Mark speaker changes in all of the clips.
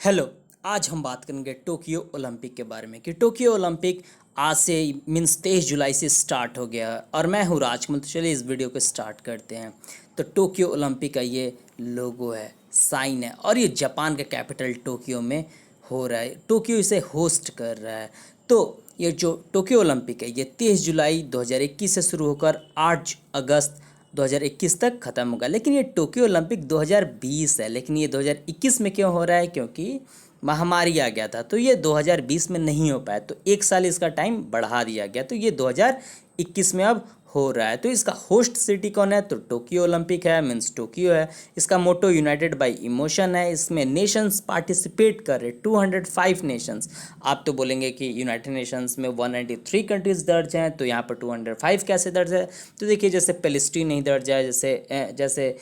Speaker 1: Hello. आज हम बात करेंगे टोक्यो ओलंपिक के बारे में कि टोक्यो ओलंपिक आज से मीन्स 23 जुलाई से स्टार्ट हो गया और मैं हूँ राजकुमार। तो चलिए इस वीडियो को स्टार्ट करते हैं। तो टोक्यो ओलंपिक का ये लोगो है, साइन है और ये जापान का कैपिटल टोक्यो में हो रहा है। टोक्यो इसे होस्ट कर रहा है। तो ये जो टोक्यो ओलंपिक है ये 23 जुलाई 2021 से शुरू होकर 8 अगस्त 2021 तक ख़त्म होगा। लेकिन ये टोक्यो ओलंपिक 2020 है, लेकिन ये 2021 में क्यों हो रहा है? क्योंकि महामारी आ गया था, तो ये 2020 में नहीं हो पाया, तो एक साल इसका टाइम बढ़ा दिया गया। तो ये 2021 में अब हो रहा है। तो इसका होस्ट सिटी कौन है? तो टोक्यो ओलंपिक है, मीन्स टोक्यो है। इसका मोटो यूनाइटेड बाय इमोशन है। इसमें नेशंस पार्टिसिपेट कर रहे 205 नेशंस। आप तो बोलेंगे कि यूनाइटेड नेशंस में 193 कंट्रीज दर्ज हैं, तो यहाँ पर 205 कैसे दर्ज है? तो देखिए, जैसे पैलेस्टीन नहीं दर्ज है, जैसे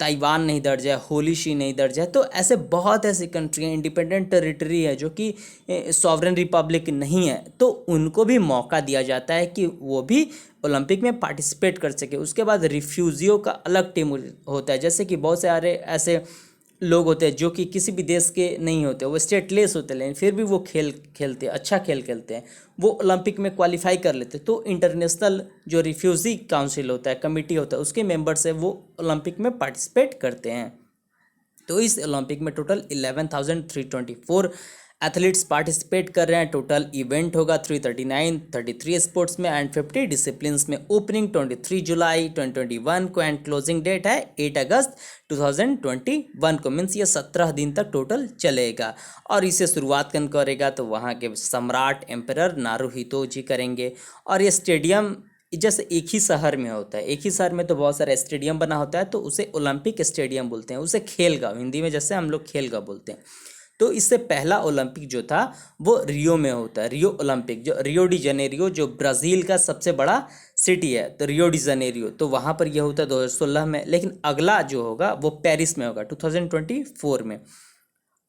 Speaker 1: ताइवान नहीं दर्ज है, होलीशी नहीं दर्ज है। तो ऐसे बहुत ऐसी कंट्री हैं, इंडिपेंडेंट टेरिटरी है जो कि सॉवरेन रिपब्लिक नहीं है, तो उनको भी मौका दिया जाता है कि वो भी ओलंपिक में पार्टिसिपेट कर सके। उसके बाद रिफ्यूजियों का अलग टीम होता है, जैसे कि बहुत सारे ऐसे लोग होते हैं जो कि किसी भी देश के नहीं होते, वो स्टेटलेस होते हैं, लेकिन फिर भी वो खेलते हैं, अच्छा खेलते हैं, वो ओलंपिक में क्वालिफाई कर लेते हैं। तो इंटरनेशनल जो रिफ्यूजी काउंसिल होता है, कमेटी होता है, उसके मेंबर्स है, वो ओलंपिक में पार्टिसिपेट करते हैं। तो इस ओलंपिक में टोटल 11,324 एथलीट्स पार्टिसिपेट कर रहे हैं। टोटल इवेंट होगा 33 स्पोर्ट्स में एंड 50 डिसिप्लिन्स में। ओपनिंग 23 जुलाई 2021 को एंड क्लोजिंग डेट है 8 अगस्त 2021 को। मीन्स ये 17 दिन तक टोटल चलेगा। और इसे शुरुआत कौन करेगा? तो वहाँ के सम्राट एम्परर नारुहितो जी करेंगे। और ये स्टेडियम जैसे एक ही शहर में होता है, एक ही शहर में तो बहुत सारा स्टेडियम बना होता है, तो उसे ओलंपिक स्टेडियम बोलते हैं। उसे खेलगांव हिंदी में जैसे हम लोग खेलगांव बोलते हैं। तो इससे पहला ओलंपिक जो था वो रियो में होता है। रियो ओलंपिक, जो रियो डी जनेरियो जो ब्राज़ील का सबसे बड़ा सिटी है, तो रियो डी जनेरियो, तो वहाँ पर यह होता है 2016 में। लेकिन अगला जो होगा वो पेरिस में होगा 2024 में।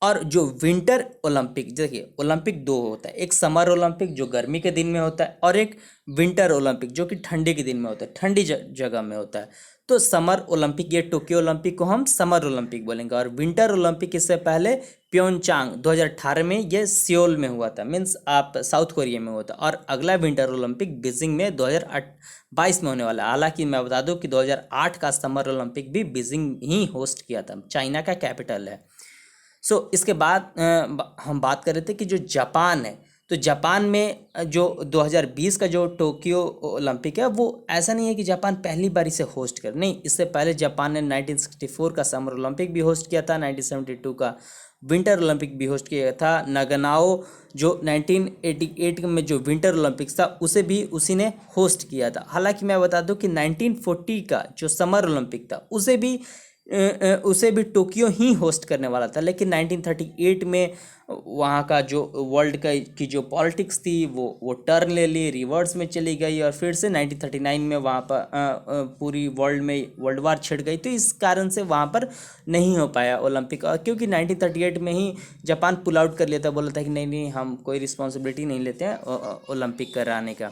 Speaker 1: और जो विंटर ओलंपिक, देखिए ओलंपिक दो होता है, एक समर ओलंपिक जो गर्मी के दिन में होता है और एक विंटर ओलंपिक जो कि ठंडी के दिन में होता है, ठंडी जगह में होता है। तो समर ओलंपिक, ये टोक्यो ओलंपिक को हम समर ओलंपिक बोलेंगे। और विंटर ओलंपिक इससे पहले प्योंगचांग 2018 में ये सियोल में हुआ था, मीन्स आप साउथ कोरिया में हुआ था। और अगला विंटर ओलंपिक बीजिंग में 2022 में होने वाला है। हालांकि मैं बता दूं कि 2008 का समर ओलंपिक भी बीजिंग ही होस्ट किया था, चाइना का कैपिटल है। इसके बाद हम बात कर रहे थे कि जो जापान है, तो जापान में जो 2020 का जो टोक्यो ओलंपिक है, वो ऐसा नहीं है कि जापान पहली बार इसे होस्ट कर, नहीं, इससे पहले जापान ने 1964 का समर ओलंपिक भी होस्ट किया था, 1972 का विंटर ओलंपिक भी होस्ट किया था। नगनाओ जो 1988 में जो विंटर ओलंपिक्स था उसे भी उसी ने होस्ट किया था। हालांकि मैं बता दूं कि 1940 का जो समर ओलंपिक था उसे भी टोक्यो ही होस्ट करने वाला था। लेकिन 1938 में वहाँ का जो वर्ल्ड की जो पॉलिटिक्स थी वो टर्न ले ली, रिवर्स में चली गई, और फिर से 1939 में वहाँ पर पूरी वर्ल्ड वार छिड़ गई। तो इस कारण से वहाँ पर नहीं हो पाया ओलंपिक, क्योंकि 1938 में ही जापान पुल आउट कर लिया था, बोला था कि नहीं हम कोई रिस्पॉन्सिबिलिटी नहीं लेते हैं ओलंपिक कराने का।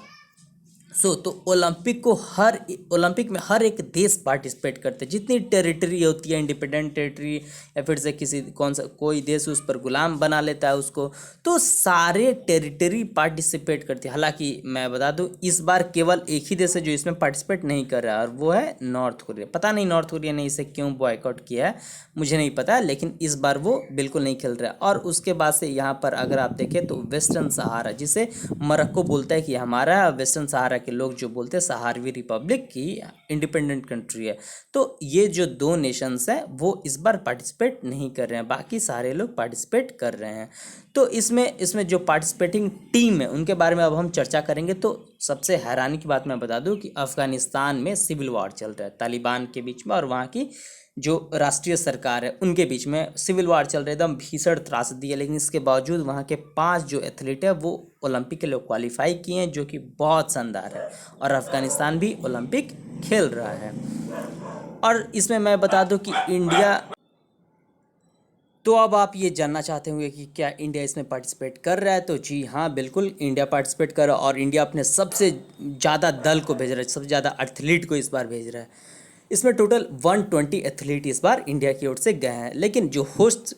Speaker 1: तो ओलंपिक में हर एक देश पार्टिसिपेट करते हैं। जितनी टेरिटरी होती है, इंडिपेंडेंट टेरिटरी, या फिर से कोई देश उस पर गुलाम बना लेता है उसको, तो सारे टेरिटरी पार्टिसिपेट करती है। हालांकि मैं बता दूं इस बार केवल एक ही देश है जो इसमें पार्टिसिपेट नहीं कर रहा है, और वो है नॉर्थ कोरिया। पता नहीं नॉर्थ कोरिया ने इसे क्यों बॉयकॉट किया है, मुझे नहीं पता, लेकिन इस बार वो बिल्कुल नहीं खेल रहा है। और उसके बाद से यहाँ पर अगर आप देखें तो वेस्टर्न सहारा, जिसे मोरक्को बोलता है कि हमारा, वेस्टर्न सहारा के लोग जो बोलते हैं सहारवी रिपब्लिक की इंडिपेंडेंट कंट्री है, तो ये जो दो नेशंस हैं वो इस बार पार्टिसिपेट नहीं कर रहे हैं, बाकी सारे लोग पार्टिसिपेट कर रहे हैं। तो इसमें जो पार्टिसिपेटिंग टीम है उनके बारे में अब हम चर्चा करेंगे। तो सबसे हैरानी की बात मैं बता दूं कि अफगानिस्तान में सिविल वॉर चल रहा है तालिबान के बीच में, और वहाँ की जो राष्ट्रीय सरकार है उनके बीच में सिविल वार चल रहा है, एकदम भीषण त्रासदी है। लेकिन इसके बावजूद वहाँ के 5 जो एथलीट है वो ओलंपिक के लिए क्वालिफाई किए हैं, जो कि बहुत शानदार है। और अफगानिस्तान भी ओलंपिक खेल रहा है। और इसमें मैं बता दूं कि इंडिया, तो अब आप ये जानना चाहते होंगे कि क्या इंडिया इसमें पार्टिसिपेट कर रहा है? तो जी हाँ, बिल्कुल इंडिया पार्टिसिपेट कर रहा है, और इंडिया अपने सबसे ज़्यादा दल को भेज रहा है, सबसे ज़्यादा एथलीट को इस बार भेज रहा है। इसमें टोटल 120 एथलीट इस बार इंडिया की ओर से गए हैं। लेकिन जो होस्ट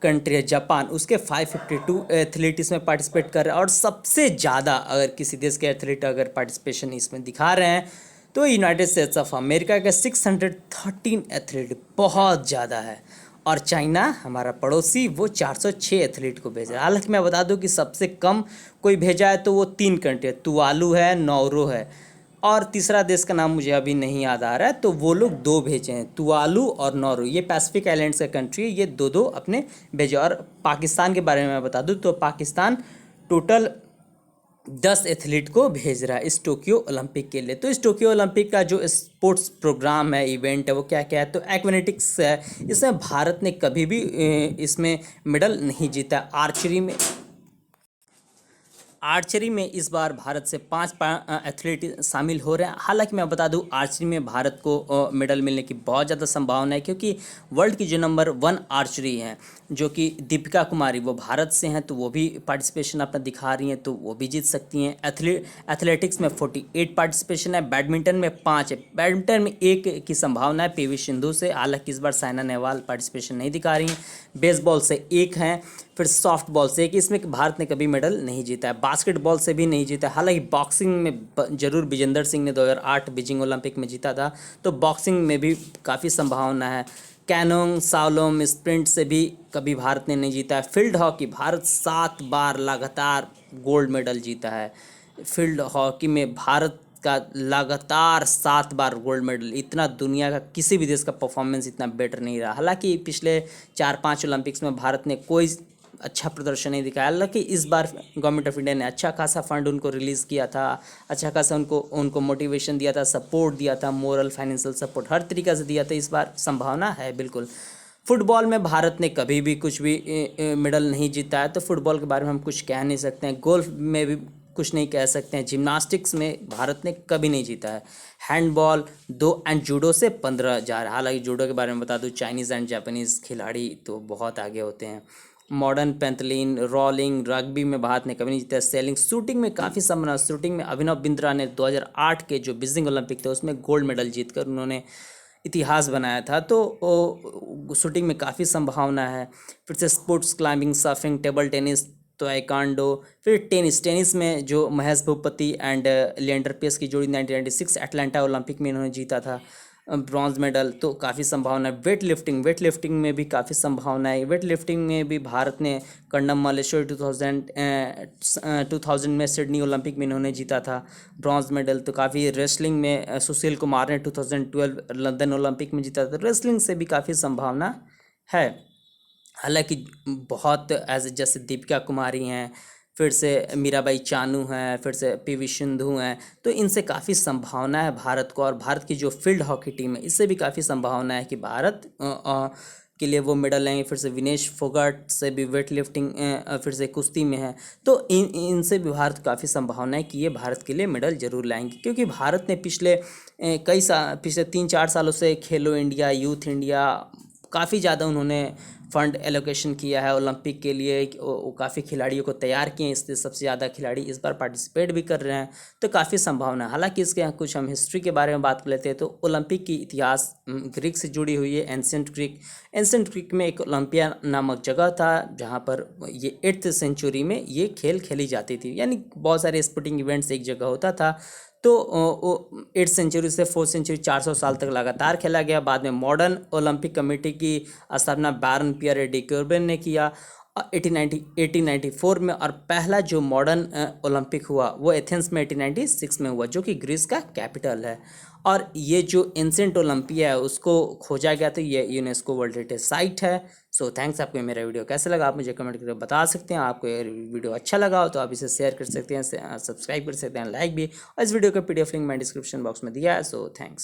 Speaker 1: कंट्री है जापान, उसके 552 एथलीट इसमें पार्टिसिपेट कर रहे हैं। और सबसे ज़्यादा अगर किसी देश के एथलीट अगर पार्टिसिपेशन इसमें दिखा रहे हैं तो यूनाइटेड स्टेट्स ऑफ अमेरिका के 613 एथलीट, बहुत ज़्यादा है। और चाइना हमारा पड़ोसी, वो 406 एथलीट को भेज रहा है। हालांकि मैं बता दूं कि सबसे कम कोई भेजा है तो वो 3 कंट्री है, तुवालू है, नौरो है, और तीसरा देश का नाम मुझे अभी नहीं याद आ रहा है। तो वो लोग 2 भेजे हैं, तुवालू और नौरू, ये पैसिफिक आइलैंड्स का कंट्री है, ये दो अपने भेजे। और पाकिस्तान के बारे में मैं बता दूं तो पाकिस्तान टोटल 10 एथलीट को भेज रहा है इस टोक्यो ओलंपिक के लिए। तो इस टोक्यो ओलंपिक का जो स्पोर्ट्स प्रोग्राम है, इवेंट है, वो क्या क्या है, तो एक्वेटिक्स है। इसमें भारत ने कभी भी इसमें मेडल नहीं जीता। आर्चरी में इस बार भारत से 5 एथलीट शामिल हो रहे हैं। हालांकि मैं बता दूं आर्चरी में भारत को मेडल मिलने की बहुत ज़्यादा संभावना है, क्योंकि वर्ल्ड की जो नंबर 1 आर्चरी हैं, जो कि दीपिका कुमारी, वो भारत से हैं, तो वो भी पार्टिसिपेशन अपना दिखा रही हैं, तो वो भी जीत सकती हैं। एथलेटिक्स में 48 पार्टिसिपेशन है। बैडमिंटन में 5 है। बैडमिंटन में 1 की संभावना है पीवी सिंधु से, हालांकि इस बार साइना नेहवाल पार्टिसिपेशन नहीं दिखा रही हैं। बेसबॉल से 1 है, फिर सॉफ्ट बॉल से 1, इसमें भारत ने कभी मेडल नहीं जीता है। बास्केटबॉल से भी नहीं जीता। हालांकि बॉक्सिंग में जरूर विजेंदर सिंह ने 2008 बीजिंग ओलंपिक में जीता था, तो बॉक्सिंग में भी काफ़ी संभावना है। कैनोइंग, स्लालोम, स्प्रिंट से भी कभी भारत ने नहीं जीता है। फील्ड हॉकी, भारत 7 बार लगातार गोल्ड मेडल जीता है। फील्ड हॉकी में भारत का लगातार 7 बार गोल्ड मेडल, इतना दुनिया का किसी भी देश का परफॉर्मेंस इतना बेटर नहीं रहा। हालांकि पिछले 4-5 ओलंपिक्स में भारत ने कोई अच्छा प्रदर्शन नहीं दिखाया। हालांकि इस बार गवर्नमेंट ऑफ इंडिया ने अच्छा खासा फंड उनको रिलीज़ किया था, अच्छा खासा उनको मोटिवेशन दिया था, सपोर्ट दिया था, मोरल फाइनेंशियल सपोर्ट हर तरीक़े से दिया था। इस बार संभावना है बिल्कुल। फुटबॉल में भारत ने कभी भी कुछ भी मेडल नहीं जीता है, तो फुटबॉल के बारे में हम कुछ कह नहीं सकते हैं। गोल्फ में भी कुछ नहीं कह सकते हैं। जिम्नास्टिक्स में भारत ने कभी नहीं जीता है। हैंडबॉल 2 एंड जूडो से 15,000। हालांकि जूडो के बारे में बता दूं, चाइनीज़ एंड जापानीज़ खिलाड़ी तो बहुत आगे होते हैं। मॉडर्न पैंतलिन, रोलिंग, रग्बी में भारत ने कभी नहीं जीता। सेलिंग, शूटिंग में काफ़ी संभावना। शूटिंग में अभिनव बिंद्रा ने 2008 के जो बीजिंग ओलंपिक थे उसमें गोल्ड मेडल जीतकर उन्होंने इतिहास बनाया था, तो शूटिंग में काफ़ी संभावना है। फिर से sports, climbing, surfing, table tennis, taekwondo, फिर टेनिस में जो महेश भूपति एंड लिएंडर पेस की जोड़ी 1996 एटलांटा ओलंपिक में इन्होंने जीता था ब्रॉन्ज मेडल, तो काफ़ी संभावना है। वेट लिफ्टिंग में भी काफ़ी संभावना है। वेट लिफ्टिंग में भी भारत ने कंडम मलेश्वर 2000 में सिडनी ओलंपिक में इन्होंने जीता था ब्रॉन्ज मेडल, तो काफ़ी। रेसलिंग में सुशील कुमार ने 2012 लंदन ओलंपिक में जीता था। रेसलिंग से भी काफ़ी संभावना है। हालांकि बहुत जैसे दीपिका कुमारी हैं, फिर से मीराबाई चानू हैं, फिर से पीवी सिंधु हैं, तो इनसे काफ़ी संभावना है भारत को। और भारत की जो फील्ड हॉकी टीम है, इससे भी काफ़ी संभावना है कि भारत के लिए वो मेडल लेंगे। फिर से विनेश फोगाट से भी वेट लिफ्टिंग, फिर से कुश्ती में है, तो इनसे भी भारत काफ़ी संभावना है कि ये भारत के लिए मेडल जरूर लाएंगे। क्योंकि भारत ने पिछले 3-4 सालों से खेलो इंडिया, यूथ इंडिया, काफ़ी ज़्यादा उन्होंने फंड एलोकेशन किया है ओलंपिक के लिए। काफ़ी खिलाड़ियों को तैयार किए हैं, इससे सबसे ज़्यादा खिलाड़ी इस बार पार्टिसिपेट भी कर रहे हैं, तो काफ़ी संभावना है। हालांकि इसके यहाँ कुछ हम हिस्ट्री के बारे में बात कर लेते हैं, तो ओलंपिक की इतिहास ग्रीक से जुड़ी हुई है। एंशिएंट ग्रीक में एक ओलंपिया नामक जगह था, जहाँ पर ये 8th सेंचुरी में ये खेल खेली जाती थी, यानी बहुत सारे स्पोर्टिंग इवेंट्स एक जगह होता था। तो 8th सेंचुरी से 4th सेंचुरी 400 साल तक लगातार खेला गया। बाद में मॉडर्न ओलंपिक कमेटी की स्थापना बैरन पियर डी क्यूर्बन ने किया 1894 में, और पहला जो मॉडर्न ओलंपिक हुआ वो एथेंस में 1896 में हुआ, जो कि ग्रीस का कैपिटल है। और ये जो एंशिएंट ओलंपिया है उसको खोजा गया, तो ये यूनेस्को वर्ल्ड हेरिटेज साइट है। So thanks. आपको मेरा वीडियो कैसा लगा आप मुझे कमेंट करके बता सकते हैं। आपको ये वीडियो अच्छा लगा हो तो आप इसे शेयर कर सकते हैं, सब्सक्राइब कर सकते हैं, लाइक भी। और इस वीडियो का PDF लिंक मैं डिस्क्रिप्शन बॉक्स में दिया है। So thanks.